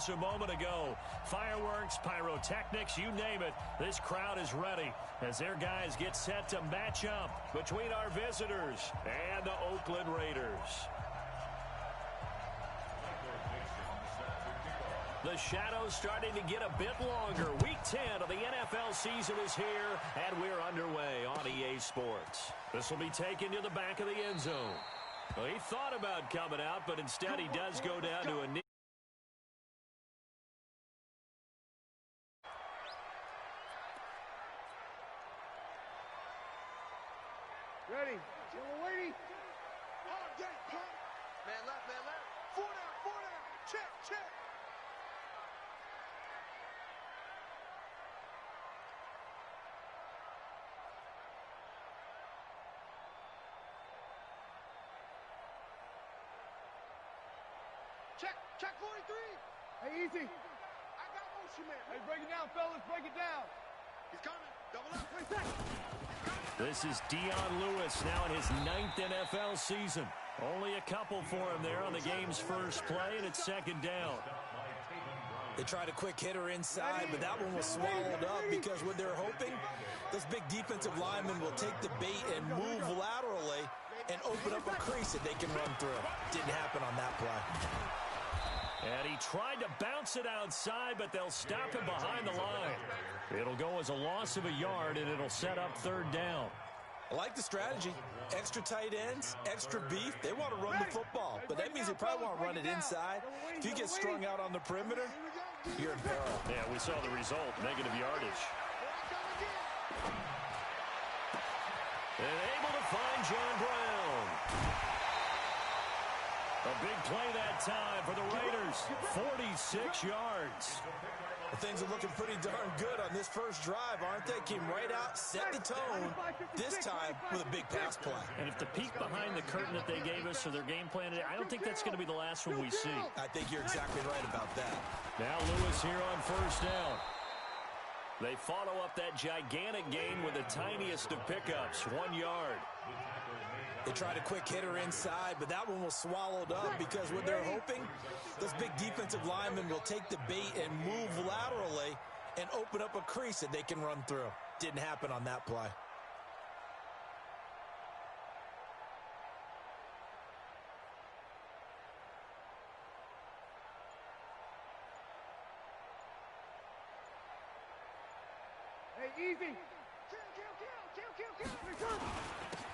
a moment ago. Fireworks, pyrotechnics, you name it. This crowd is ready as their guys get set to match up between our visitors and the Oakland Raiders. The shadow's starting to get a bit longer. Week 10 of the NFL season is here, and we're underway on EA Sports. This will be taken to the back of the end zone. Well, he thought about coming out, but instead he does go down to a knee. Ready. Waiting. Man left, man left. 4 down. Check. Check 43. Hey, easy. I got motion, man. Hey, break it down, fellas. Break it down. He's coming. Double up. This is Dion Lewis now in his 9th NFL season. Only a couple for him there on the game's first play, and it's second down. They tried a quick hitter inside, but that one was swallowed up because what they're hoping, those big defensive linemen will take the bait and move laterally and open up a crease that they can run through. Didn't happen on that play. And he tried to bounce it outside, but they'll stop him behind the line. It'll go as a loss of a yard, and it'll set up third down. I like the strategy. Extra tight ends, extra beef. They want to run the football, but that means they probably want to run it inside. If you get strung out on the perimeter, you're in peril. Yeah, we saw the result, negative yardage. And able to find John Brown. A big play that time for the Raiders. 46 yards. Well, things are looking pretty darn good on this first drive, aren't they? Came right out, set the tone, this time with a big pass play. And if the peek behind the curtain that they gave us or their game plan, I don't think that's going to be the last one we see. I think you're exactly right about that. Now Lewis here on first down. They follow up that gigantic gain with the tiniest of pickups, 1 yard. They tried a quick hitter inside, but that one was swallowed up because what they're hoping, those big defensive linemen will take the bait and move laterally and open up a crease that they can run through. Didn't happen on that play. Hey, easy.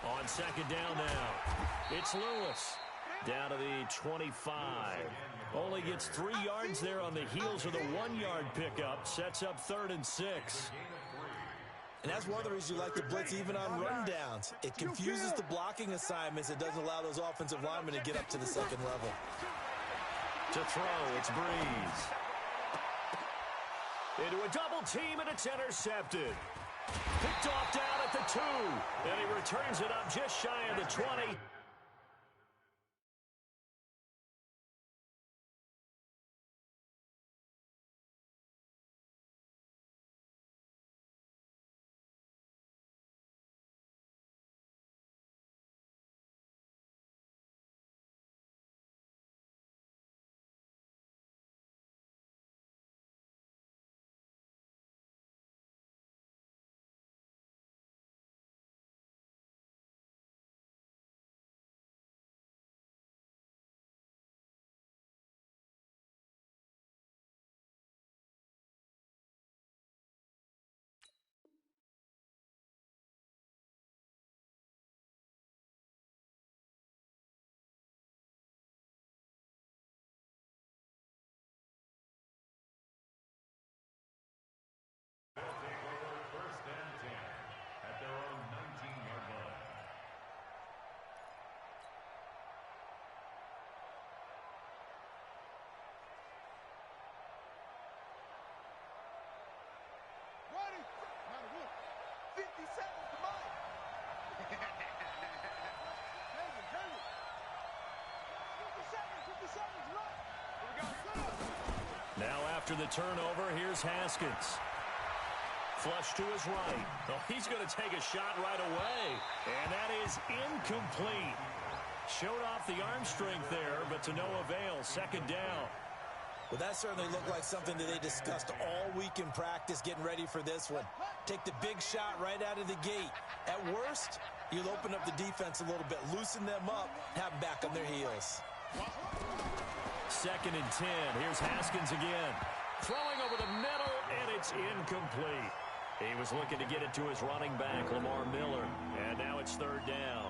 On second down now, it's Lewis. Down to the 25. Only gets 3 yards there on the heels of the 1 yard pickup. Sets up 3rd and 6. And that's one of the reasons you like to blitz even on rundowns. It confuses the blocking assignments. It doesn't allow those offensive linemen to get up to the second level. To throw, it's Breeze. Into a double team, and it's intercepted. Picked off down at the 2. And he returns it up just shy of the 20. Now after the turnover, here's Haskins. Flush to his right. Oh, he's going to take a shot right away. And that is incomplete. Showed off the arm strength there, but to no avail. Second down. Well, that certainly looked like something that they discussed all week in practice, getting ready for this one. Take the big shot right out of the gate. At worst, you'll open up the defense a little bit, loosen them up, have them back on their heels. 2nd and 10. Here's Haskins again. Throwing over the middle, and it's incomplete. He was looking to get it to his running back, Lamar Miller, and now it's 3rd down.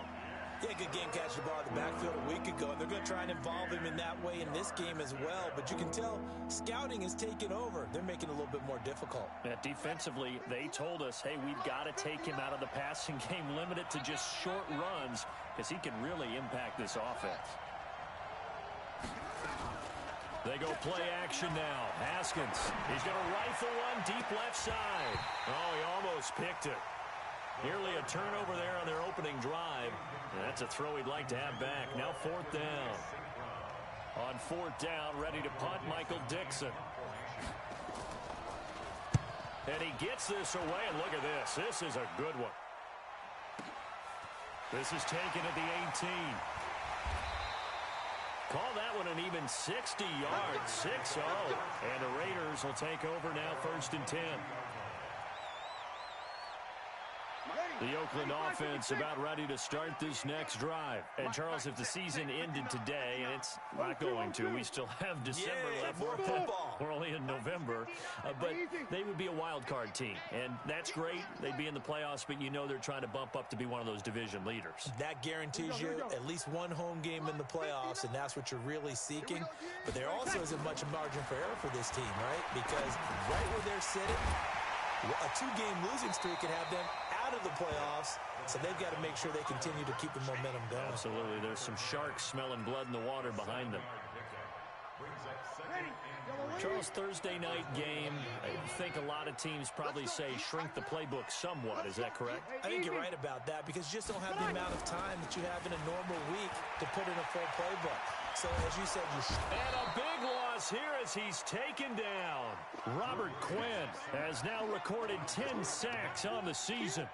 Yeah, good game catching the ball in the backfield a week ago, and they're going to try and involve him in that way in this game as well. But you can tell scouting is taking over. They're making it a little bit more difficult. Defensively, they told us, hey, we've got to take him out of the passing game, limit it to just short runs, because he can really impact this offense. They go play action now. Haskins, he's going to rifle one deep left side. Oh, he almost picked it. Nearly a turnover there on their opening drive. And that's a throw he'd like to have back. Now 4th down. On 4th down, ready to punt, Michael Dixon. And he gets this away, and look at this. This is a good one. This is taken at the 18. Call that one an even 60 yards, 6-0. And the Raiders will take over now 1st and 10. The Oakland offense about ready to start this next drive. And, Charles, if the season ended today, and it's not going to, we still have December left. More football. We're only in November. But they would be a wild card team. And that's great. They'd be in the playoffs, but you know they're trying to bump up to be one of those division leaders. That guarantees you at least one home game in the playoffs, and that's what you're really seeking. But there also isn't much margin for error for this team, right? Because right where they're sitting, a 2-game losing streak could have them out of the playoffs, so they've got to make sure they continue to keep the momentum going. Absolutely. There's some sharks smelling blood in the water behind them. Charles, Thursday night game, I think a lot of teams probably say shrink the playbook somewhat. Is that correct? I think you're right about that because you just don't have the amount of time that you have in a normal week to put in a full playbook. So, as you said, And a big loss here as he's taken down. Robert Quinn has now recorded 10 sacks on the season.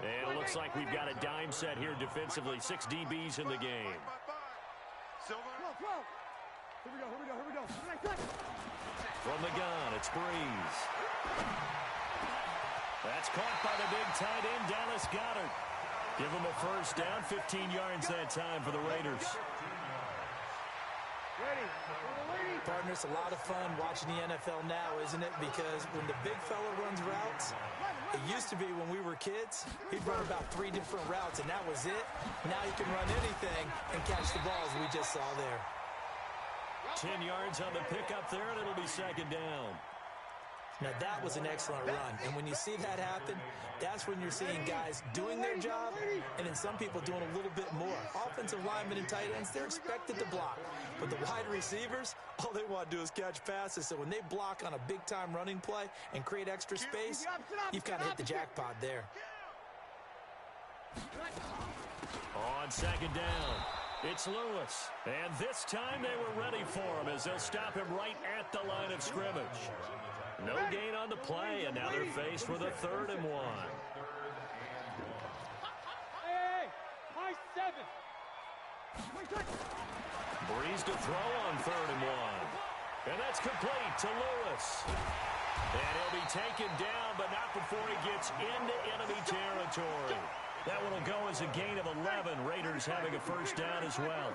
And it looks like we've got a dime set here defensively. 6 DBs in the game. Here we go. From the gun, it's Breeze. That's caught by the big tight end, Dallas Goedert. Give him a 1st down, 15 yards that time for the Raiders. Partner, it's a lot of fun watching the NFL now, isn't it? Because when the big fella runs routes, it used to be when we were kids, he'd run about 3 different routes, and that was it. Now he can run anything and catch the balls we just saw there. 10 yards on the pickup there, and it'll be 2nd down. Now, that was an excellent run. And when you see that happen, that's when you're seeing guys doing their job and then some people doing a little bit more. Offensive linemen and tight ends, they're expected to block. But the wide receivers, all they want to do is catch passes. So when they block on a big-time running play and create extra space, you've kind of hit the jackpot there. On 2nd down, it's Lewis. And this time they were ready for him as they'll stop him right at the line of scrimmage. No gain on the play, and now they're faced with a 3rd and 1. Hey, high 7. Breeze to throw on 3rd and 1. And that's complete to Lewis. And he'll be taken down, but not before he gets into enemy territory. That one will go as a gain of 11. Raiders having a 1st down as well.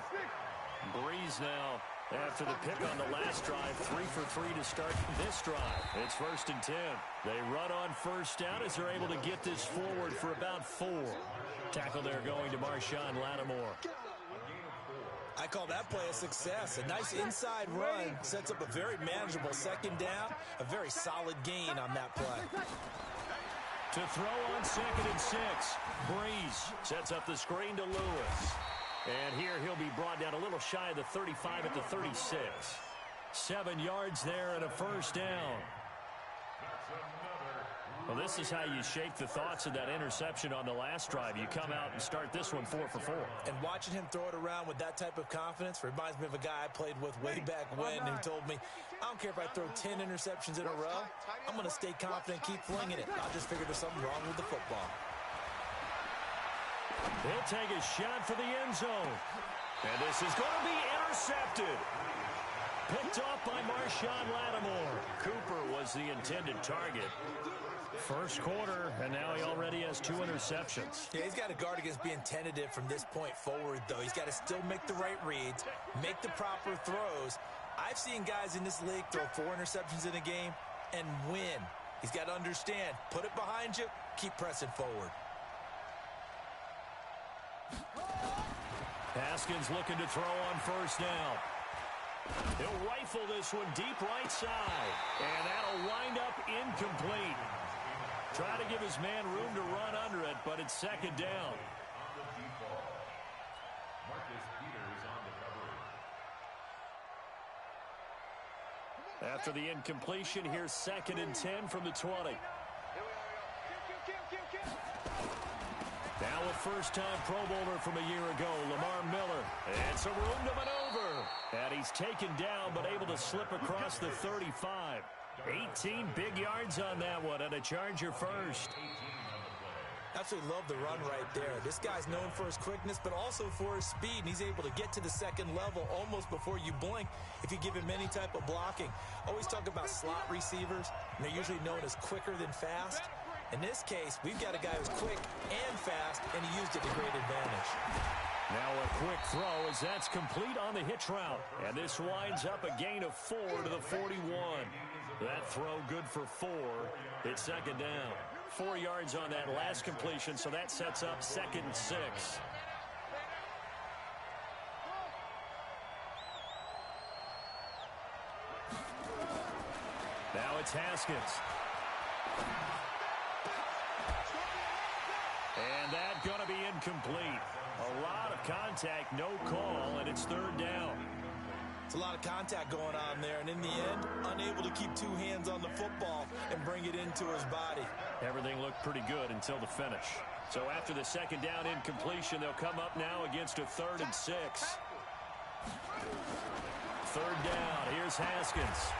Breeze now, after the pick on the last drive, 3 for 3 to start this drive. It's 1st and 10. They run on 1st down as they're able to get this forward for about 4. Tackle there going to Marshawn Lattimore. I call that play a success. A nice inside run sets up a very manageable 2nd down. A very solid gain on that play. To throw on 2nd and 6. Breeze sets up the screen to Lewis. And here he'll be brought down a little shy of the 35 at the 36. 7 yards there and a 1st down. Well, this is how you shake the thoughts of that interception on the last drive. You come out and start this one 4 for 4. And watching him throw it around with that type of confidence reminds me of a guy I played with way back when who told me, I don't care if I throw 10 interceptions in a row. I'm going to stay confident, keep flinging it. I just figured there's something wrong with the football. He'll take a shot for the end zone. And this is going to be intercepted. Picked off by Marshawn Lattimore. Cooper was the intended target. First quarter, and now he already has 2 interceptions. Yeah, he's got to guard against being tentative from this point forward, though. He's got to still make the right reads, make the proper throws. I've seen guys in this league throw 4 interceptions in a game and win. He's got to understand, put it behind you, keep pressing forward. Haskins looking to throw on first down. He'll rifle this one deep right side, and that'll wind up incomplete. Try to give his man room to run under it, but it's second down. After the incompletion, here's 2nd and 10 from the 20. Now a first-time Pro Bowler from a year ago, Lamar Miller. It's a room to maneuver. And he's taken down, but able to slip across the 35. 18 big yards on that one, and a Charger first. Absolutely love the run right there. This guy's known for his quickness, but also for his speed, and he's able to get to the second level almost before you blink if you give him any type of blocking. Always talk about slot receivers, and they're usually known as quicker than fast. In this case, we've got a guy who's quick and fast, and he used it to great advantage. Now a quick throw as that's complete on the hitch route. And this winds up a gain of 4 to the 41. That throw good for 4. It's second down. 4 yards on that last completion, so that sets up 2nd and 6. Now it's Haskins. And that's going to be incomplete. A lot of contact, no call, and it's 3rd down. It's a lot of contact going on there, and in the end, unable to keep 2 hands on the football and bring it into his body. Everything looked pretty good until the finish. So after the second down incompletion, they'll come up now against a 3rd and 6. 3rd down, here's Haskins.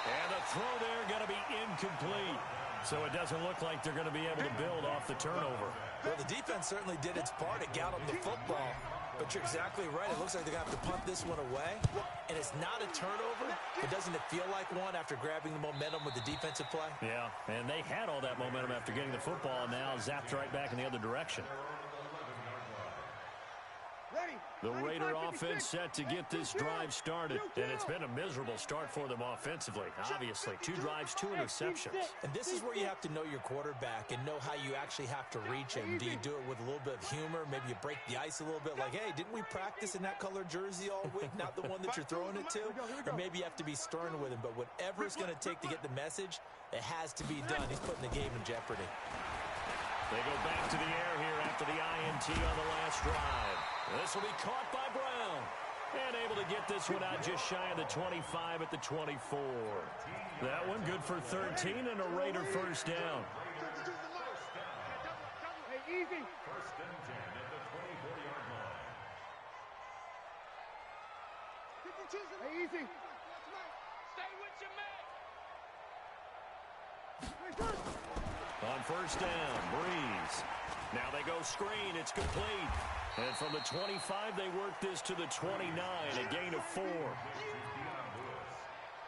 And the throw there going to be incomplete. So it doesn't look like they're going to be able to build off the turnover. Well, the defense certainly did its part. It got them the football. But you're exactly right. It looks like they're going to have to punt this one away. And it's not a turnover, but doesn't it feel like one after grabbing the momentum with the defensive play? Yeah, and they had all that momentum after getting the football, and now zapped right back in the other direction. The Raider offense set to get this drive started, and it's been a miserable start for them offensively. Obviously, 2 drives, 2 interceptions. And this is where you have to know your quarterback and know how you actually have to reach him. Do you do it with a little bit of humor? Maybe you break the ice a little bit like, hey, didn't we practice in that colored jersey all week, not the one that you're throwing it to? Or maybe you have to be stern with him. But whatever it's going to take to get the message, it has to be done. He's putting the game in jeopardy. They go back to the air here after the INT on the last drive. This will be caught by Brown. And able to get this one out just shy of the 25 at the 24. That one good for 13 and a Raider first down. Hey, easy. First and 10 at the 24-yard line. Hey, easy. Stay with your man. On first down, Breeze. Now they go screen. It's complete. And from the 25, they work this to the 29, a gain of 4.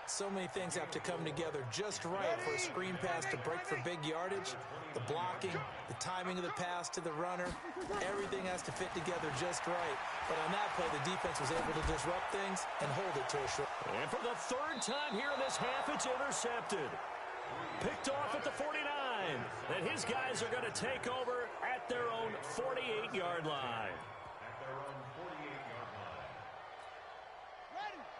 So many things have to come together just right for a screen pass to break for big yardage. The blocking, the timing of the pass to the runner, everything has to fit together just right. But on that play, the defense was able to disrupt things and hold it to a short. And for the 3rd time here in this half, it's intercepted. Picked off at the 49. And his guys are going to take over at their own 48-yard line.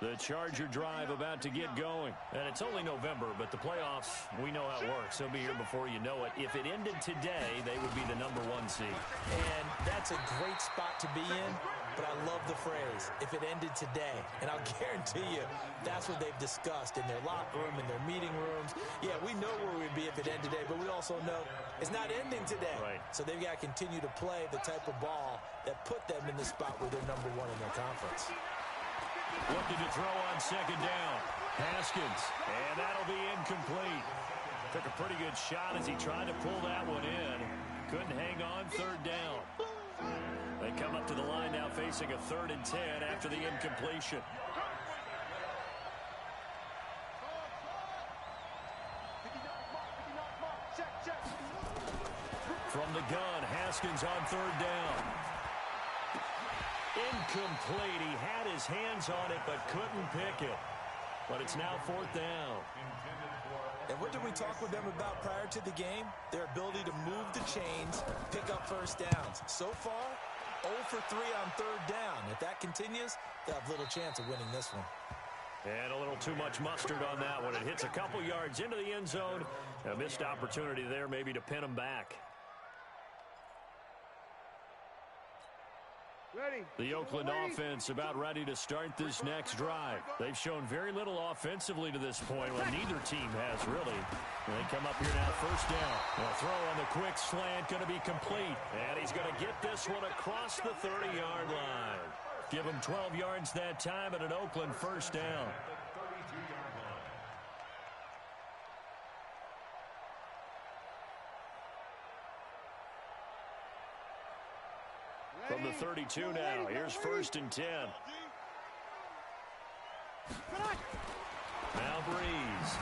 The Charger drive about to get going. And it's only November, but the playoffs, we know how it works. They'll be here before you know it. If it ended today, they would be the #1 seed. And that's a great spot to be in, but I love the phrase, if it ended today. And I'll guarantee you, that's what they've discussed in their locker room, in their meeting rooms. Yeah, we know where we'd be if it ended today, but we also know it's not ending today. Right. So they've got to continue to play the type of ball that put them in the spot where they're #1 in their conference. Looking to throw on second down. Haskins, and that'll be incomplete. Took a pretty good shot as he tried to pull that one in. Couldn't hang on, 3rd down. They come up to the line now facing a 3rd and 10 after the incompletion. From the gun, Haskins on third down. Incomplete. He had his hands on it but couldn't pick it. But it's now fourth down. And what did we talk with them about prior to the game? Their ability to move the chains, pick up first downs. So far, 0 for 3 on third down. If that continues, they'll have little chance of winning this one. And a little too much mustard on that one. It hits a couple yards into the end zone. A missed opportunity there maybe to pin them back. The Oakland offense about ready to start this next drive. They've shown very little offensively to this point. Well, neither team has really. And they come up here now, first down. A throw on the quick slant, going to be complete. And he's going to get this one across the 30-yard line. Give him 12 yards that time and an Oakland first down. From the 32 now, here's first and 10. Now Breeze.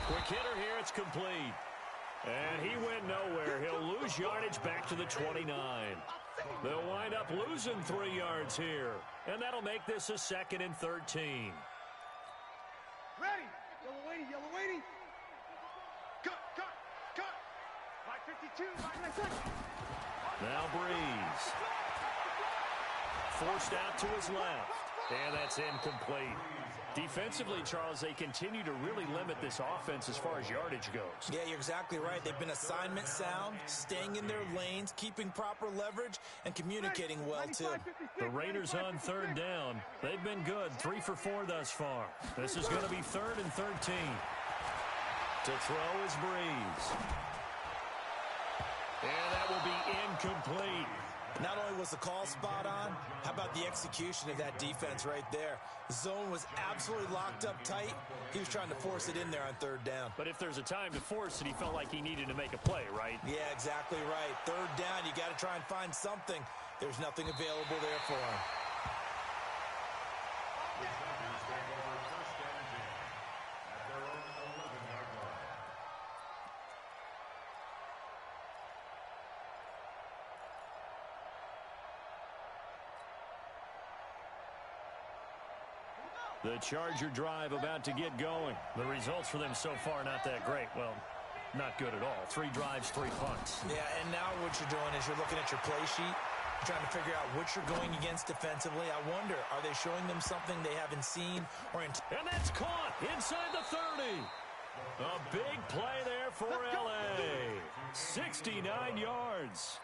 Quick hitter here, it's complete. And he went nowhere. He'll lose yardage back to the 29. They'll wind up losing 3 yards here. And that'll make this a 2nd and 13. Ready. Yellow waiting, yellow waiting. Cut. 52. Now Breeze. Forced out to his left. And that's incomplete. Defensively, Charles, they continue to really limit this offense as far as yardage goes. Yeah, you're exactly right. They've been assignment sound, staying in their lanes, keeping proper leverage, and communicating well, too. The Raiders on third down. They've been good, 3 for 4 thus far. This is going to be 3rd and 13. To throw is Breeze. And that will be incomplete. Not only was the call spot on, how about the execution of that defense right there? Zone was absolutely locked up tight. He was trying to force it in there on third down. But if there's a time to force it, he felt like he needed to make a play, right? Yeah, exactly right. Third down, you got to try and find something. There's nothing available there for him. The Charger drive about to get going. The results for them so far not that great. Well, not good at all. 3 drives, 3 punts. Yeah, and now what you're doing is you're looking at your play sheet, trying to figure out what you're going against defensively. I wonder, are they showing them something they haven't seen? And that's caught inside the 30. A big play there for L.A. 69 yards.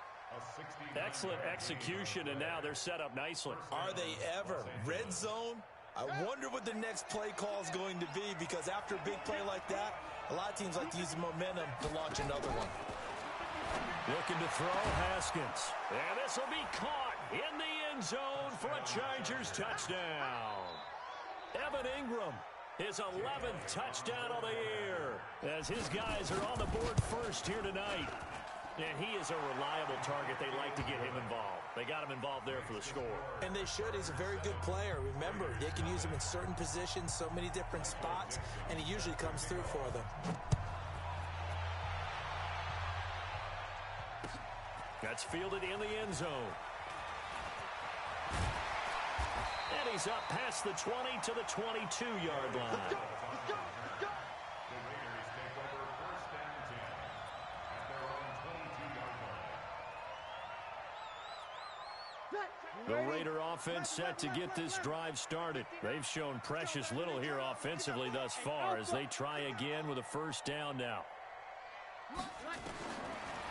Excellent execution, and now they're set up nicely. Are they ever? Red zone? I wonder what the next play call is going to be, because after a big play like that, a lot of teams like to use the momentum to launch another one. Looking to throw, Haskins. And this will be caught in the end zone for a Chargers touchdown. Evan Ingram, his 11th touchdown of the year, as his guys are on the board first here tonight. And he is a reliable target. They like to get him involved. They got him involved there for the score. And they should. He's a very good player. Remember, they can use him in certain positions, so many different spots, and he usually comes through for them. That's fielded in the end zone. And he's up past the 20 to the 22-yard line. Let's go. The Raider offense set to get this drive started. They've shown precious little here offensively thus far as they try again with a first down now.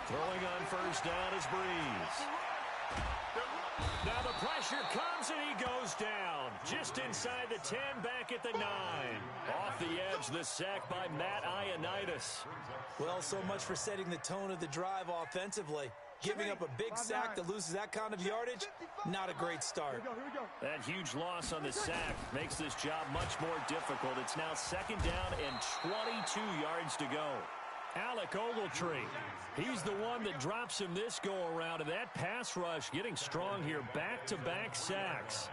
Throwing on first down is Breeze. Now the pressure comes and he goes down. Just inside the 10, back at the 9. Off the edge, the sack by Matt Ioannidis. Well, so much for setting the tone of the drive offensively. Giving up a big sack that loses that kind of yardage, not a great start. Here we go. That huge loss on the sack makes this job much more difficult. It's now second down and 22 yards to go. Alec Ogletree, he's the one that drops him this go-around, and that pass rush getting strong here. Back-to-back sacks.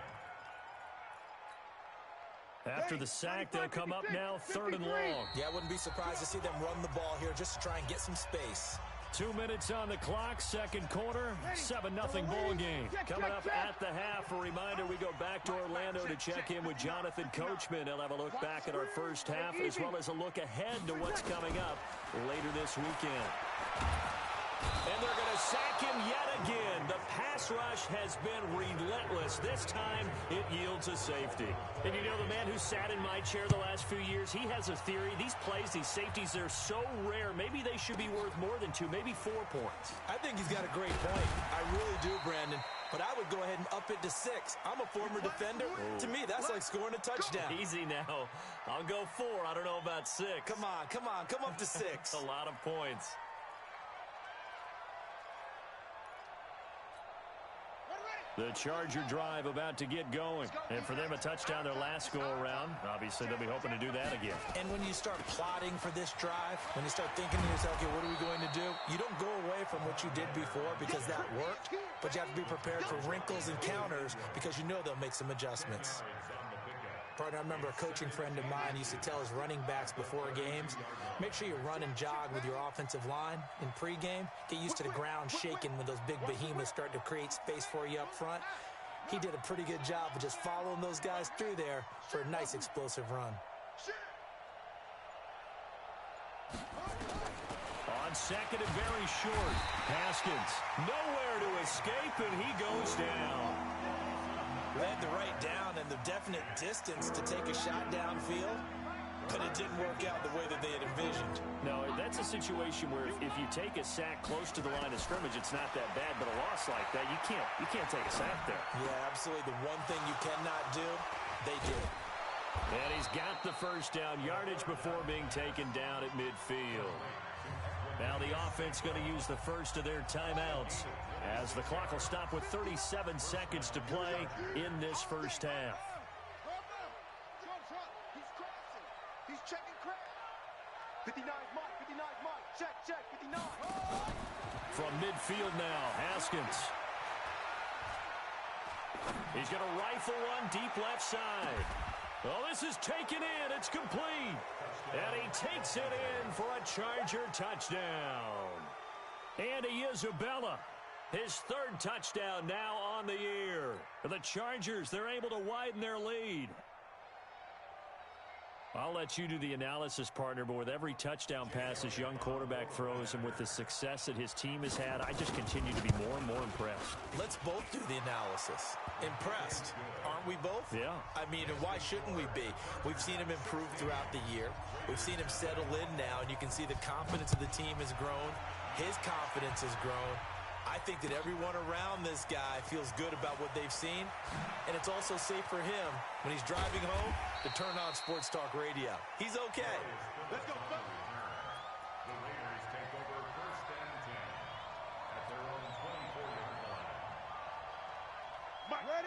After the sack, they'll come up now 3rd and long. Yeah, I wouldn't be surprised to see them run the ball here just to try and get some space. 2 minutes on the clock, second quarter, 7-0 ball game. Coming up at the half, a reminder, we go back to Orlando to check in with Jonathan Coachman. He'll have a look back at our first half as well as a look ahead to what's coming up later this weekend. And they're going to sack him yet again. The pass rush has been relentless. This time, it yields a safety. And you know, the man who sat in my chair the last few years, he has a theory. These plays, these safeties, they're so rare. Maybe they should be worth more than 2, maybe 4 points. I think he's got a great point. I really do, Brandon. But I would go ahead and up it to 6. I'm a former defender. To me, that's like scoring a touchdown. Easy now. I'll go 4. I don't know about 6. Come on. Come up to 6. A lot of points. The Charger drive about to get going. And for them, a touchdown their last go-around. Obviously, they'll be hoping to do that again. And when you start plotting for this drive, when you start thinking to yourself, okay, what are we going to do? You don't go away from what you did before because that worked, but you have to be prepared for wrinkles and counters because you know they'll make some adjustments. Partner, I remember a coaching friend of mine used to tell his running backs before games, make sure you run and jog with your offensive line in pregame. Get used to the ground shaking when those big behemoths start to create space for you up front. He did a pretty good job of just following those guys through there for a nice explosive run. On second and very short, Haskins nowhere to escape, and he goes down. They had the right down and the definite distance to take a shot downfield, but it didn't work out the way that they had envisioned. No, that's a situation where if you take a sack close to the line of scrimmage, it's not that bad, but a loss like that, you can't take a sack there. Yeah, absolutely. The one thing you cannot do, they did. And he's got the first down yardage before being taken down at midfield. Now the offense going to use the first of their timeouts as the clock will stop with 37 seconds to play in this first half. He's checking crack. 59 Mike, 59 Mike. Check, 59. From midfield now, Haskins. He's going to rifle one deep left side. Well, this is taken in. It's complete. And he takes it in for a Charger touchdown. Andy Isabella, his 3rd touchdown now on the year. For the Chargers, they're able to widen their lead. I'll let you do the analysis, partner, but with every touchdown pass this young quarterback throws and with the success that his team has had, I just continue to be more and more impressed. Let's both do the analysis. Impressed, aren't we both? Yeah. I mean, and why shouldn't we be? We've seen him improve throughout the year. We've seen him settle in now, and you can see the confidence of the team has grown. His confidence has grown. I think that everyone around this guy feels good about what they've seen, and it's also safe for him when he's driving home to turn on Sports Talk Radio. He's okay. Let's go. The Raiders take over 1st and 10 at their own 24-yard line.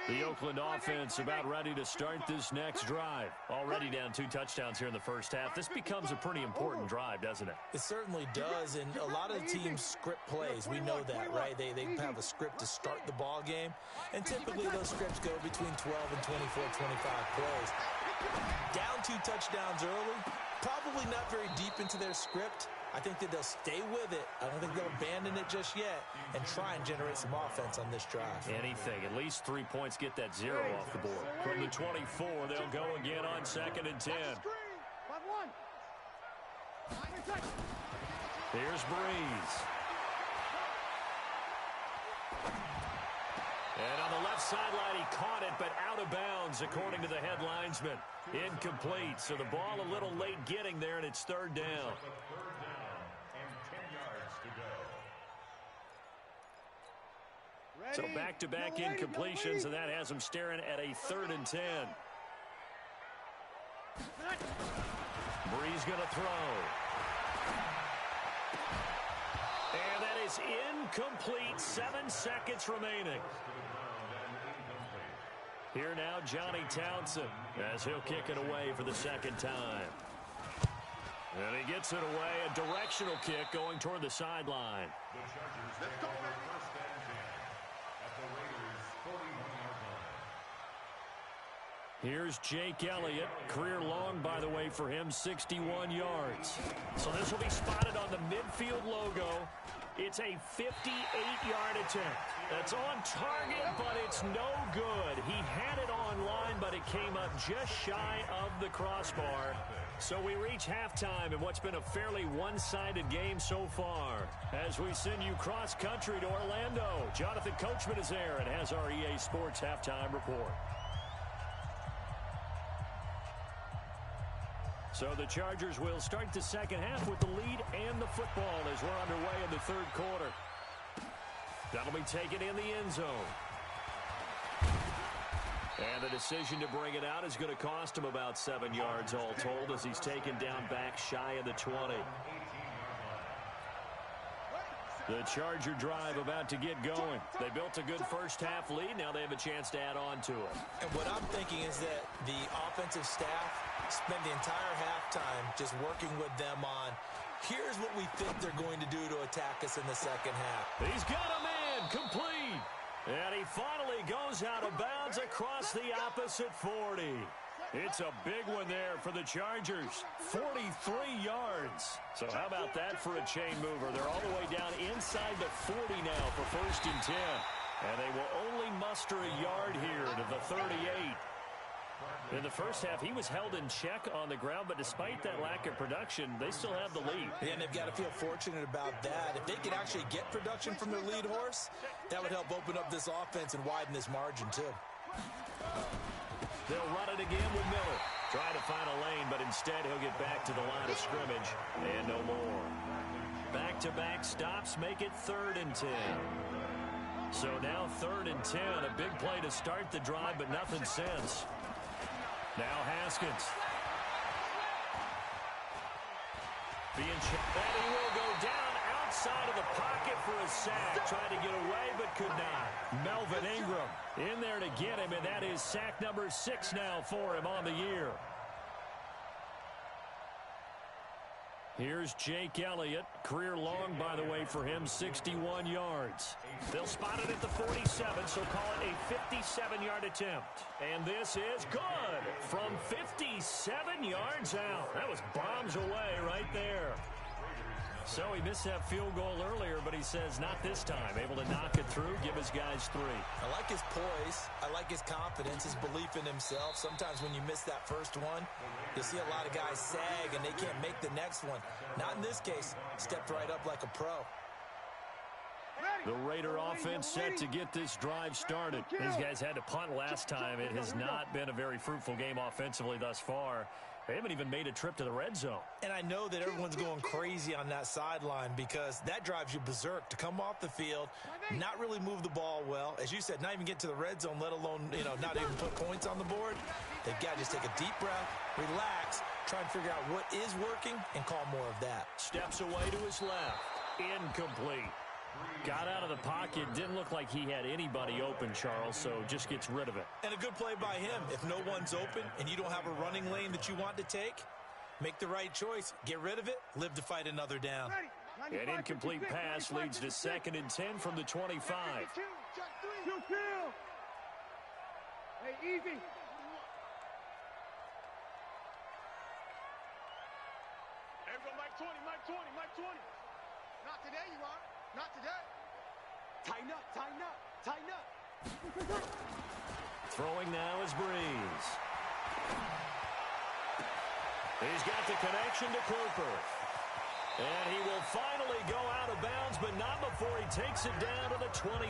The Oakland offense about ready to start this next drive. Already down 2 touchdowns here in the first half. This becomes a pretty important drive, doesn't it? It certainly does, and a lot of the teams script plays. We know that, right? They have a script to start the ball game, and typically those scripts go between 12 and 24, 25 plays. Down 2 touchdowns early, probably not very deep into their script. I think that they'll stay with it. I don't think they'll abandon it just yet and try and generate some offense on this drive. Anything. At least 3 points, get that 0 off the board. From the 24, they'll go again on 2nd and 10. Here's Breeze. And on the left sideline, he caught it, but out of bounds, according to the head linesman. Incomplete, so the ball a little late getting there, and it's 3rd down. So back-to-back incompletions, and that has them staring at a 3rd and 10. Breeze going to throw. And that is incomplete. 7 seconds remaining. Here now, Johnny Townsend, as he'll kick it away for the 2nd time. And he gets it away, a directional kick going toward the sideline. The Chargers take over 1st and 10 at the Raiders' 41-yard Here's Jake Elliott. Career long, by the way, for him, 61 yards. So this will be spotted on the midfield logo. It's a 58-yard attempt. That's on target, but it's no good. He had it on line, but it came up just shy of the crossbar. So we reach halftime in what's been a fairly one-sided game so far. As we send you cross-country to Orlando, Jonathan Coachman is there and has our EA Sports halftime report. So the Chargers will start the second half with the lead and the football as we're underway in the third quarter. That'll be taken in the end zone. And the decision to bring it out is going to cost him about 7 yards all told as he's taken down back shy of the 20. The Charger drive about to get going. They built a good first-half lead. Now they have a chance to add on to it. And what I'm thinking is that the offensive staff spend the entire halftime just working with them on, here's what we think they're going to do to attack us in the second half. He's got a man complete. And he finally goes out of bounds across the opposite 40. It's a big one there for the Chargers. 43 yards. So how about that for a chain mover? They're all the way down inside the 40 now for 1st and 10. And they will only muster a yard here to the 38. In the first half, he was held in check on the ground, but despite that lack of production, they still have the lead. And they've got to feel fortunate about that. If they could actually get production from their lead horse, that would help open up this offense and widen this margin, too. They'll run it again with Miller. Trying to find a lane, but instead he'll get back to the line of scrimmage and no more. Back-to-back stops make it 3rd and 10. So now 3rd and 10. A big play to start the drive, but nothing since. Now Haskins. And he will go down outside of the pocket for a sack. Tried to get away, but could not. Melvin Ingram in there to get him, and that is sack number 6 now for him on the year. Here's Jake Elliott. Career long, by the way, for him, 61 yards. They'll spot it at the 47, so call it a 57-yard attempt. And this is good from 57 yards out. That was bombs away right there. So he missed that field goal earlier, but he says not this time. Able to knock it through, give his guys 3. I like his poise. I like his confidence, his belief in himself. Sometimes when you miss that first one, you'll see a lot of guys sag and they can't make the next one. Not in this case. Stepped right up like a pro. The Raider offense set to get this drive started. These guys had to punt last time. It has not been a very fruitful game offensively thus far. They haven't even made a trip to the red zone. And I know that everyone's going crazy on that sideline because that drives you berserk to come off the field, not really move the ball well. As you said, not even get to the red zone, let alone, not even put points on the board. They've got to just take a deep breath, relax, try and figure out what is working and call more of that. Steps away to his left. Incomplete. Got out of the pocket. Didn't look like he had anybody open, Charles, so just gets rid of it. And a good play by him. If no one's open and you don't have a running lane that you want to take, make the right choice. Get rid of it. Live to fight another down. An incomplete pass leads to 2nd and 10 from the 25. Hey, easy. Everyone, Mike 20, Mike 20, Mike 20. Not today, you are. Not today. Tighten up, tighten up, tighten up. Throwing now is Breeze. He's got the connection to Cooper. And he will finally go out of bounds, but not before he takes it down to the 25.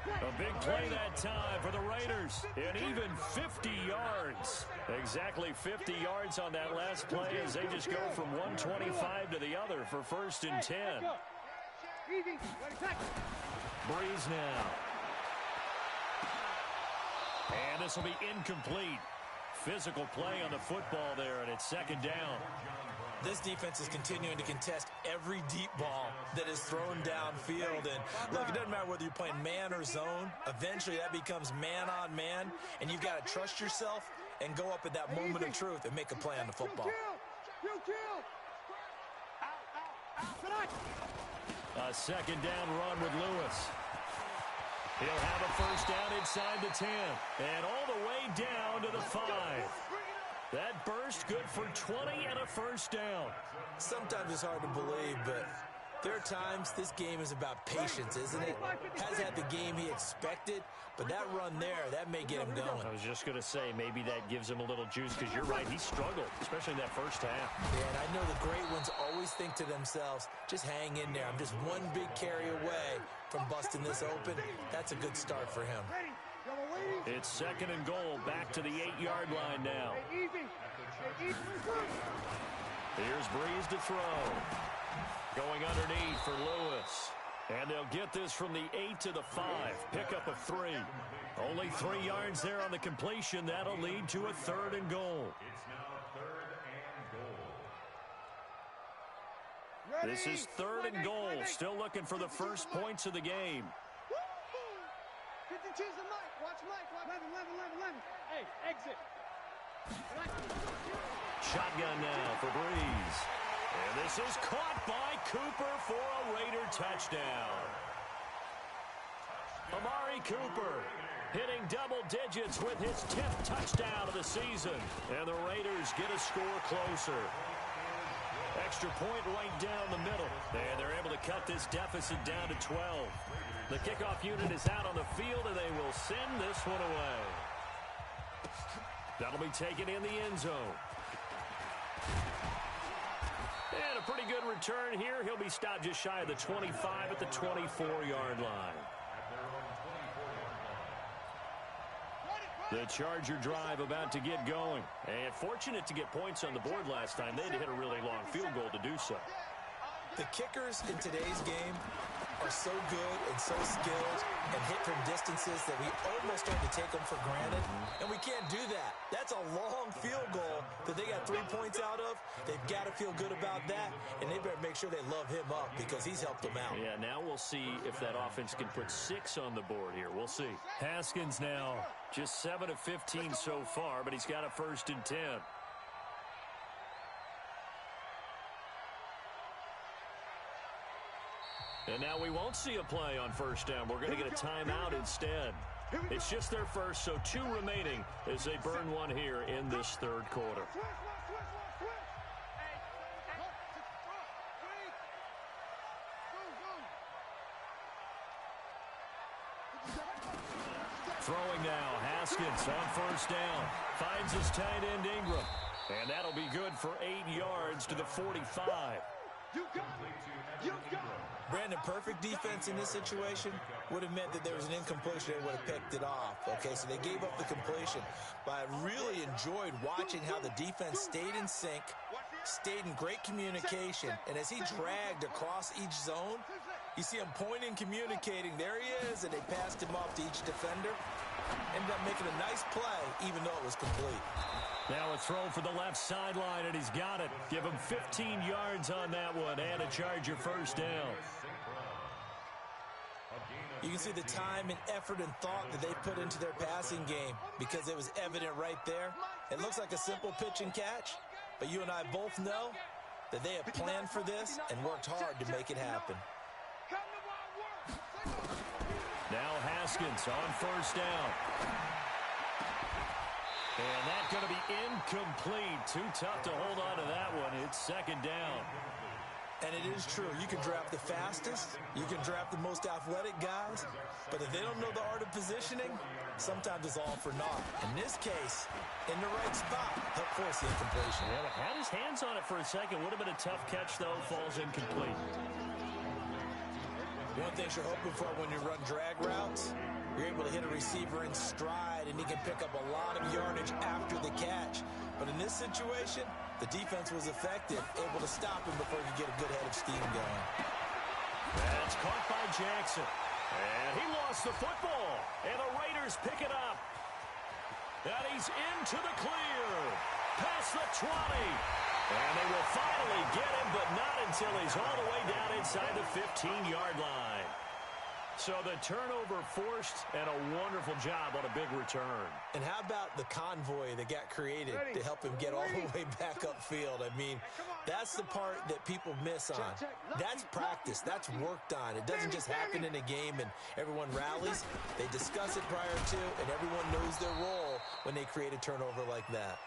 A big play that time for the Raiders. And even 50 yards. Exactly 50 yards on that last play as they just go from 125 to the other for 1st and 10. Breeze now. And this will be incomplete. Physical play on the football there, and it's 2nd down. This defense is continuing to contest every deep ball that is thrown downfield. And look, it doesn't matter whether you're playing man or zone. Eventually that becomes man on man, and you've got to trust yourself and go up at that moment of truth and make a play on the football. A 2nd down run with Lewis. He'll have a first down inside the 10. And all the way down to the 5. That burst good for 20 and a first down. Sometimes it's hard to believe, but there are times this game is about patience, isn't it? Has had the game he expected, but that run there, that may get him going. I was just going to say, maybe that gives him a little juice, because you're right, he struggled, especially in that first half. Yeah, and I know the great ones always think to themselves, just hang in there. I'm just one big carry away from busting this open. That's a good start for him. It's second and goal, back to the 8-yard line now. Here's Breeze to throw. Going underneath for Lewis. And they'll get this from the 8 to the 5. Pickup of 3. Only 3 yards there on the completion. That'll lead to a third and goal. It's now third and goal. This is third and goal. Still looking for the first points of the game. 52's the Mike. Watch Mike. 11. Hey, exit. Shotgun now for Breeze. And this is caught by Cooper for a Raider touchdown. Amari Cooper hitting double digits with his 10th touchdown of the season. And the Raiders get a score closer. Extra point right down the middle. And they're able to cut this deficit down to 12. The kickoff unit is out on the field, and they will send this one away. That'll be taken in the end zone. And a pretty good return here. He'll be stopped just shy of the 25 at the 24-yard line. The Charger drive about to get going. And fortunate to get points on the board last time. They had to hit a really long field goal to do so. The kickers in today's game are so good and so skilled and hit from distances that we almost start to take them for granted, and we can't do that. That's a long field goal that they got 3 points out of. They've got to feel good about that, and they better make sure they love him up because he's helped them out. Yeah, now we'll see if that offense can put 6 on the board here. We'll see. Haskins now just 7 of 15 so far, but he's got a first and 10. And now we won't see a play on first down. We're going to get a timeout instead. It's just their first, so 2 remaining as they burn one here in this third quarter. Throwing now, Haskins on first down. Finds his tight end Ingram. And that'll be good for 8 yards to the 45. You got it. You got it. Brandon, perfect defense in this situation would have meant that there was an incompletion. They would have picked it off. Okay, so they gave up the completion. But I really enjoyed watching how the defense stayed in sync, stayed in great communication, and as he dragged across each zone, you see him pointing, communicating. There he is, and they passed him off to each defender. Ended up making a nice play, even though it was complete. Now a throw for the left sideline, and he's got it. Give him 15 yards on that one, and a Charger first down. You can see the time and effort and thought that they put into their passing game because it was evident right there. It looks like a simple pitch and catch, but you and I both know that they have planned for this and worked hard to make it happen. Now Haskins on first down. And that's going to be incomplete. Too tough to hold on to that one. It's second down. And it is true. You can draft the fastest. You can draft the most athletic guys. But if they don't know the art of positioning, sometimes it's all for naught. In this case, in the right spot, help force the incompletion. Yeah, had his hands on it for a second. Would have been a tough catch, though. Falls incomplete. One thing you're hoping for when you run drag routes, you're able to hit a receiver in stride, and he can pick up a lot of yardage after the catch. But in this situation, the defense was effective, able to stop him before he could get a good head of steam going. That's caught by Jackson. And he lost the football. And the Raiders pick it up. And he's into the clear. Past the 20. And they will finally get him, but not until he's all the way down inside the 15-yard line. So the turnover forced, and a wonderful job on a big return. And how about the convoy that got created to help him get all the way back upfield? I mean, That's the part that people miss on. That's practice. That's worked on. It doesn't just happen in a game and everyone rallies. They discuss it prior to, and everyone knows their role when they create a turnover like that.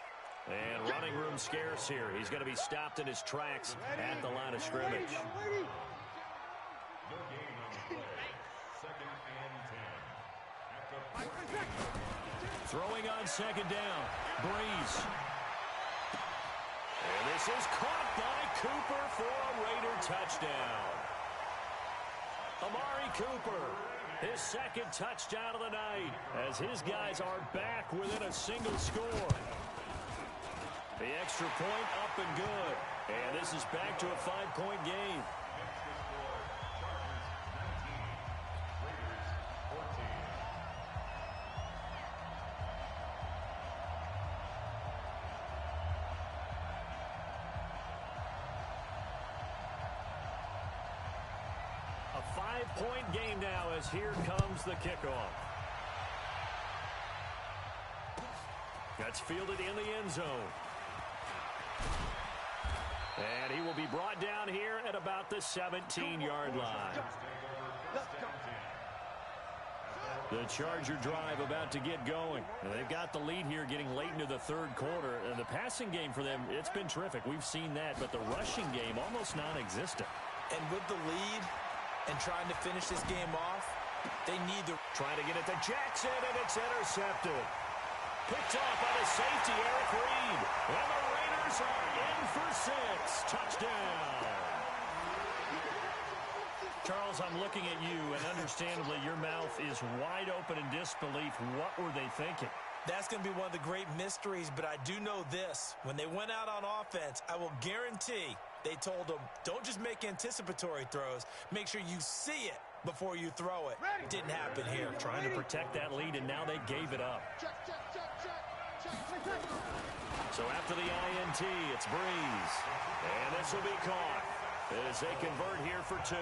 And running room scarce here. He's going to be stopped in his tracks at the line of scrimmage. No gain on the play. 2nd and 10. At the Throwing on 2nd down. Breeze. And this is caught by Cooper for a Raider touchdown. Amari Cooper, his 2nd touchdown of the night, as his guys are back within a single score. The extra point up and good. And this is back to a 5-point game. A 5-point game now as here comes the kickoff. That's fielded in the end zone. And he will be brought down here at about the 17-yard line. The Charger drive about to get going. And they've got the lead here getting late into the 3rd quarter. And the passing game for them, it's been terrific. We've seen that. But the rushing game, almost non-existent. And with the lead and trying to finish this game off, they need to... Trying to get it to Jackson, and it's intercepted. Picked off by the safety, Eric Reed. And the Raiders are in for 6. Touchdown. Charles, I'm looking at you, and understandably, your mouth is wide open in disbelief. What were they thinking? That's going to be one of the great mysteries, but I do know this. When they went out on offense, I will guarantee they told them, don't just make anticipatory throws. Make sure you see it before you throw it. Didn't happen here. Trying to protect that lead, and now they gave it up. So after the INT, it's Breeze. And this will be caught as they convert here for 2.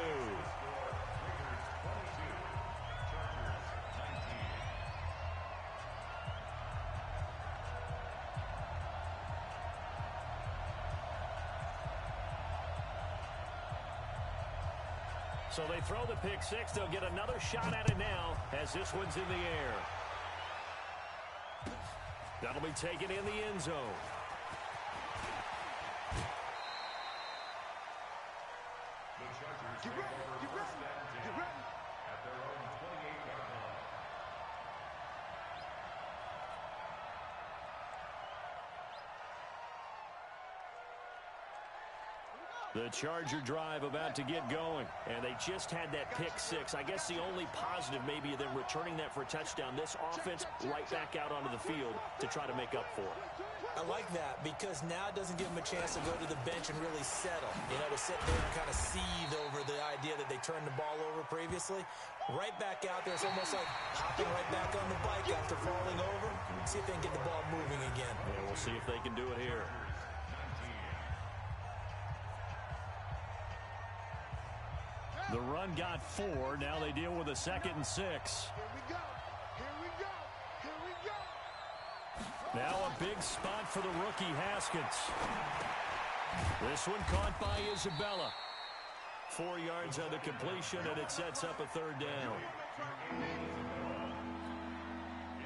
So they throw the pick 6. They'll get another shot at it now as this one's in the air. That'll be taken in the end zone. The Chargers take over 1st and 10 at their own 28-yard line. The Charger drive about to get going, and they just had that pick 6. I guess the only positive maybe of them returning that for a touchdown. This offense right back out onto the field to try to make up for it. I like that because now it doesn't give them a chance to go to the bench and really settle. You know, to sit there and kind of seethe over the idea that they turned the ball over previously. Right back out there, it's almost like hopping right back on the bike after falling over. See if they can get the ball moving again. And we'll see if they can do it here. The run got 4. Now they deal with a 2nd and 6. Here we go. Here we go. Here we go. Now a big spot for the rookie Haskins. This one caught by Isabella. 4 yards on the completion, and it sets up a 3rd down.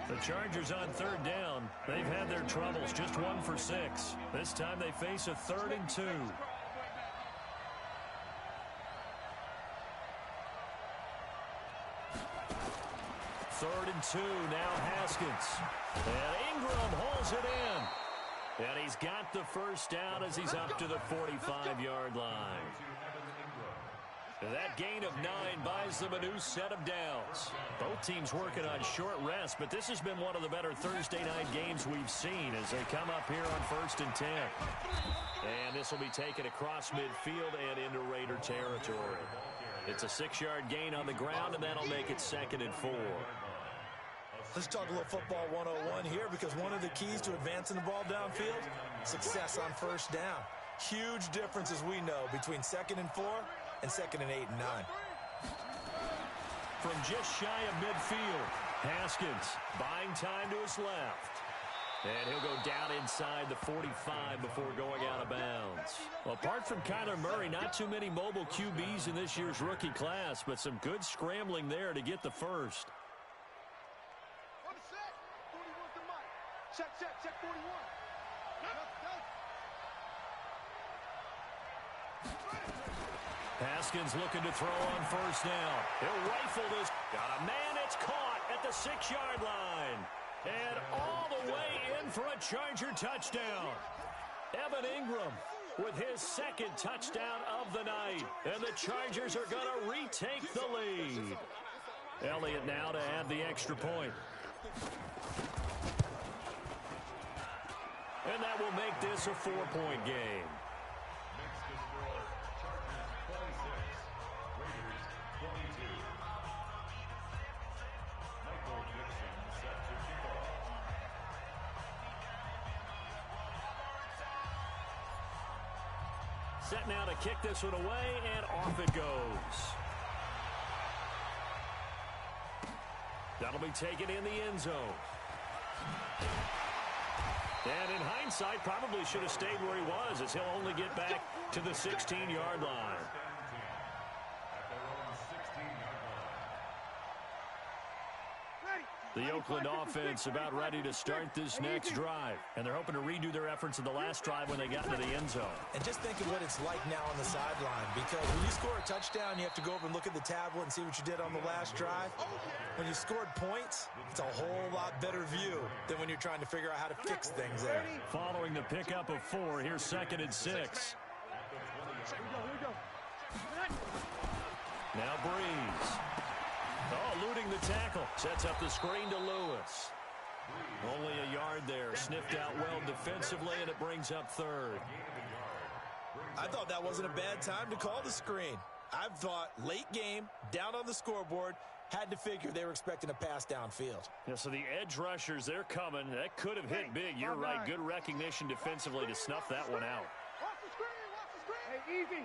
The Chargers on 3rd down. They've had their troubles. Just 1 for 6. This time they face a 3rd and 2. 3rd and 2, now Haskins. And Ingram holds it in. And he's got the first down as he's up to the 45-yard line. That gain of 9 buys them a new set of downs. Both teams working on short rest, but this has been one of the better Thursday night games we've seen as they come up here on 1st and 10. And this will be taken across midfield and into Raider territory. It's a 6-yard gain on the ground, and that'll make it 2nd and 4. Let's talk a little football 101 here because one of the keys to advancing the ball downfield, success on 1st down. Huge difference, as we know, between 2nd and 4 and 2nd and 8 and 9. From just shy of midfield, Haskins buying time to his left. And he'll go down inside the 45 before going out of bounds. Well, apart from Kyler Murray, not too many mobile QBs in this year's rookie class, but some good scrambling there to get the first. On the set. 41 to Mike. Check 41. Haskins looking to throw on first down. He'll rifle this. Got a man. It's caught at the 6-yard line. And all the way in for a Charger touchdown. Evan Ingram with his second touchdown of the night. And the Chargers are going to retake the lead. Elliott now to add the extra point. And that will make this a 4-point game. Set now to kick this one away, and off it goes. That'll be taken in the end zone. And in hindsight, probably should have stayed where he was, as he'll only get back to the 16-yard line. The Oakland offense about ready to start this next drive. And they're hoping to redo their efforts in the last drive when they got into the end zone. And just think of what it's like now on the sideline, because when you score a touchdown, you have to go over and look at the tablet and see what you did on the last drive. When you scored points, it's a whole lot better view than when you're trying to figure out how to fix things there. Following the pickup of 4, here's 2nd and 6. Here we go. Now Breeze. Oh, eluding the tackle. Sets up the screen to Lewis. Only a yard there. Sniffed out well defensively, and it brings up 3rd. I thought that wasn't a bad time to call the screen. I thought late game, down on the scoreboard, had to figure they were expecting a pass downfield. Yeah, so the edge rushers, they're coming. That could have hit big. You're right. Good recognition defensively to snuff that one out. Watch the screen. Hey, easy.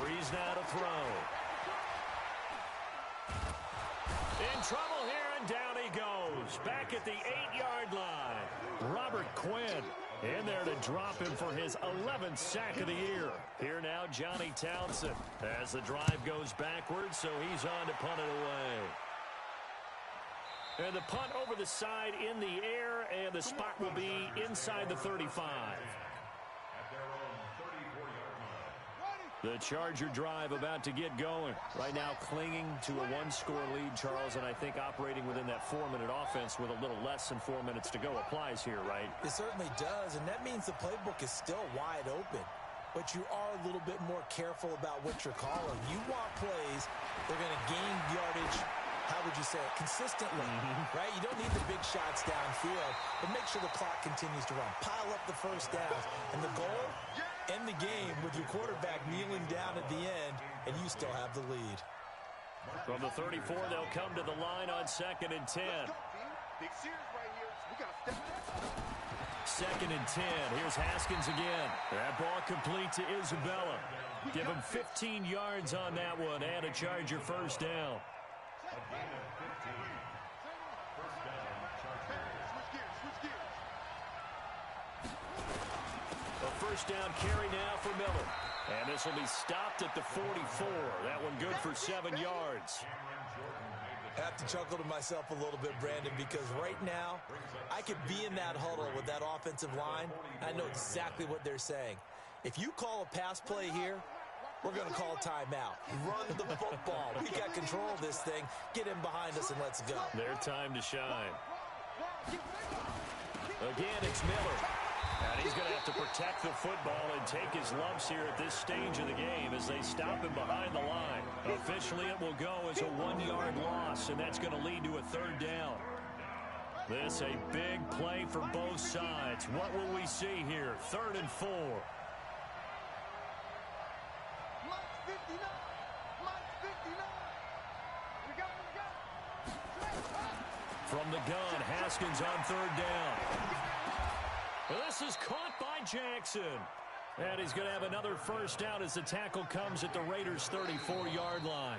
Breeze now to throw. In trouble here, and down he goes. Back at the 8-yard line. Robert Quinn in there to drop him for his 11th sack of the year. Here now, Johnny Townsend, as the drive goes backwards, so he's on to punt it away. And the punt over the side in the air, and the spot will be inside the 35. The Charger drive about to get going. Right now clinging to a 1-score lead, Charles, and I think operating within that 4-minute offense with a little less than 4 minutes to go applies here, right? It certainly does, and that means the playbook is still wide open. But you are a little bit more careful about what you're calling. You want plays that are going to gain yardage, how would you say it, consistently, right? You don't need the big shots downfield, but make sure the clock continues to run. Pile up the first downs, and the goal, end the game with your quarterback kneeling down at the end, and you still have the lead. From the 34, they'll come to the line on 2nd and 10. Big series right here. We got to step 2nd and 10. Here's Haskins again. That ball complete to Isabella. Give him 15 yards on that one, and a Charger first down. A first down carry now for Miller. And this will be stopped at the 44. That one good for 7 yards. I have to chuckle to myself a little bit, Brandon, because right now I could be in that huddle with that offensive line. I know exactly what they're saying. If you call a pass play here, we're going to call a timeout. Run the football. We got control of this thing. Get in behind us and let's go. Their time to shine. Again, it's Miller. And he's going to have to protect the football and take his lumps here at this stage of the game as they stop him behind the line. Officially, it will go as a 1-yard loss, and that's going to lead to a 3rd down. This a big play for both sides. What will we see here? 3rd and 4. From the gun, Haskins on 3rd down. This is caught by Jackson. And he's going to have another first down as the tackle comes at the Raiders' 34-yard line.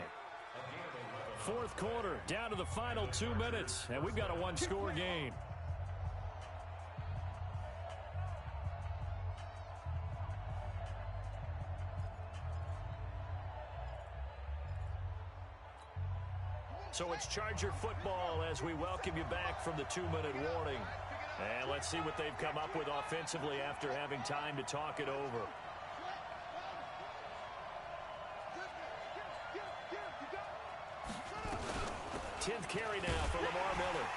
4th quarter, down to the final 2 minutes, and we've got a 1-score game. So it's Charger football as we welcome you back from the 2-minute warning. And let's see what they've come up with offensively after having time to talk it over. 10th carry now for Lamar Miller.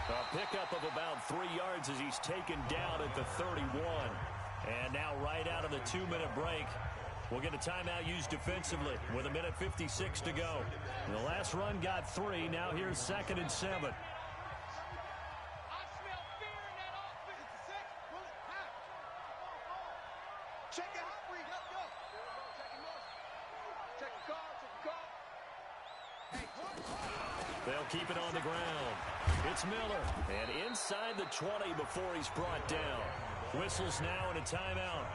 A pickup of about 3 yards as he's taken down at the 31. And now right out of the 2-minute break, we'll get a timeout used defensively with 1:56 to go. And the last run got 3. Now here's 2nd and 7. Check it out, Reed. Let's go. Check the call. Check the call. They'll keep it on the ground. It's Miller. And inside the 20 before he's brought down. Whistles now in a timeout.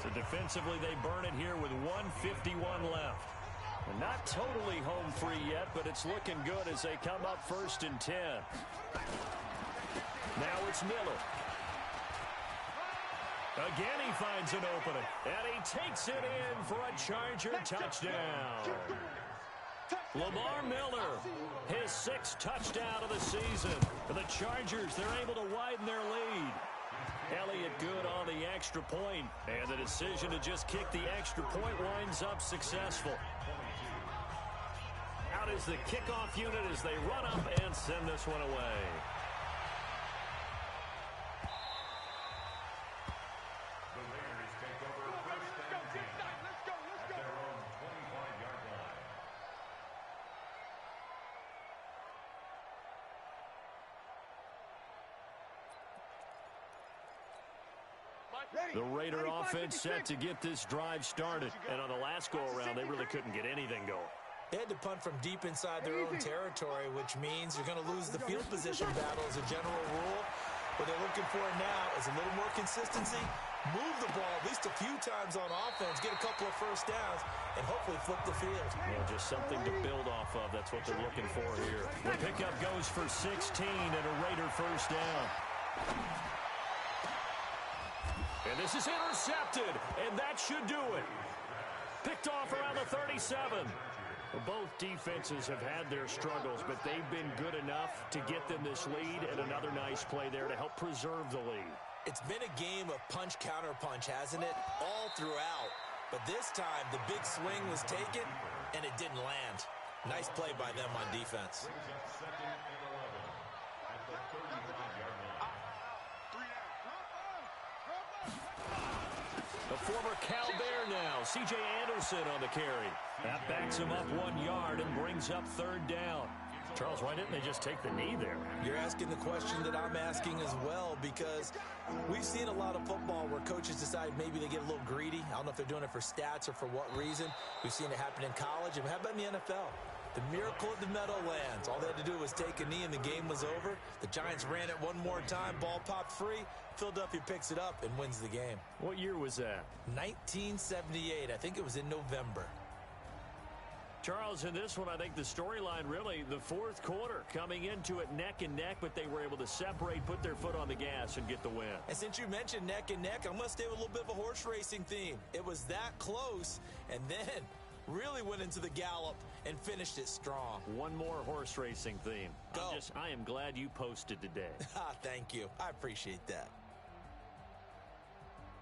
So defensively, they burn it here with 1:51 left. And not totally home free yet, but it's looking good as they come up 1st and 10. Now it's Miller. Again, he finds an opening. And he takes it in for a Charger touchdown. Lamar Miller, his 6th touchdown of the season. For the Chargers, they're able to widen their lead. Elliott good on the extra point, and the decision to just kick the extra point winds up successful. Out is the kickoff unit as they run up and send this one away. The Raiders take over 1st and 10 at their own 25-yard line. The Raider offense set to get this drive started. And on the last go-around, they really couldn't get anything going. They had to punt from deep inside their own territory, which means you're going to lose the field position battle as a general rule. What they're looking for now is a little more consistency, move the ball at least a few times on offense, get a couple of first downs, and hopefully flip the field. Well, just something to build off of. That's what they're looking for here. The pickup goes for 16 and a Raider first down. And this is intercepted, and that should do it. Picked off around the 37. Well, both defenses have had their struggles, but they've been good enough to get them this lead, and another nice play there to help preserve the lead. It's been a game of punch-counter-punch, hasn't it? All throughout. But this time, the big swing was taken, and it didn't land. Nice play by them on defense. Brings up 2nd and 11 at the 35-yard line. The former Cal Bear now, C.J. Anderson on the carry. That backs him up 1 yard and brings up 3rd down. Charles, why didn't they just take the knee there? You're asking the question that I'm asking as well, because we've seen a lot of football where coaches decide maybe they get a little greedy. I don't know if they're doing it for stats or for what reason. We've seen it happen in college. And how about in the NFL? The miracle at the Meadowlands. All they had to do was take a knee and the game was over. The Giants ran it one more time. Ball popped free. Philadelphia picks it up and wins the game. What year was that? 1978. I think it was in November. Charles, in this one, I think the storyline really, the 4th quarter, coming into it neck and neck, but they were able to separate, put their foot on the gas, and get the win. And since you mentioned neck and neck, I'm going to stay with a little bit of a horse racing theme. It was that close, and then really went into the gallop and finished it strong. One more horse racing theme. Go. I am glad you posted today. Thank you. I appreciate that.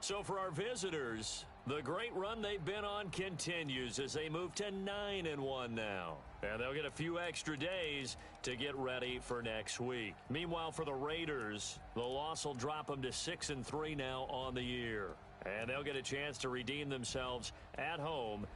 So for our visitors, the great run they've been on continues as they move to 9-1 now. And they'll get a few extra days to get ready for next week. Meanwhile, for the Raiders, the loss will drop them to 6-3 now on the year. And they'll get a chance to redeem themselves at home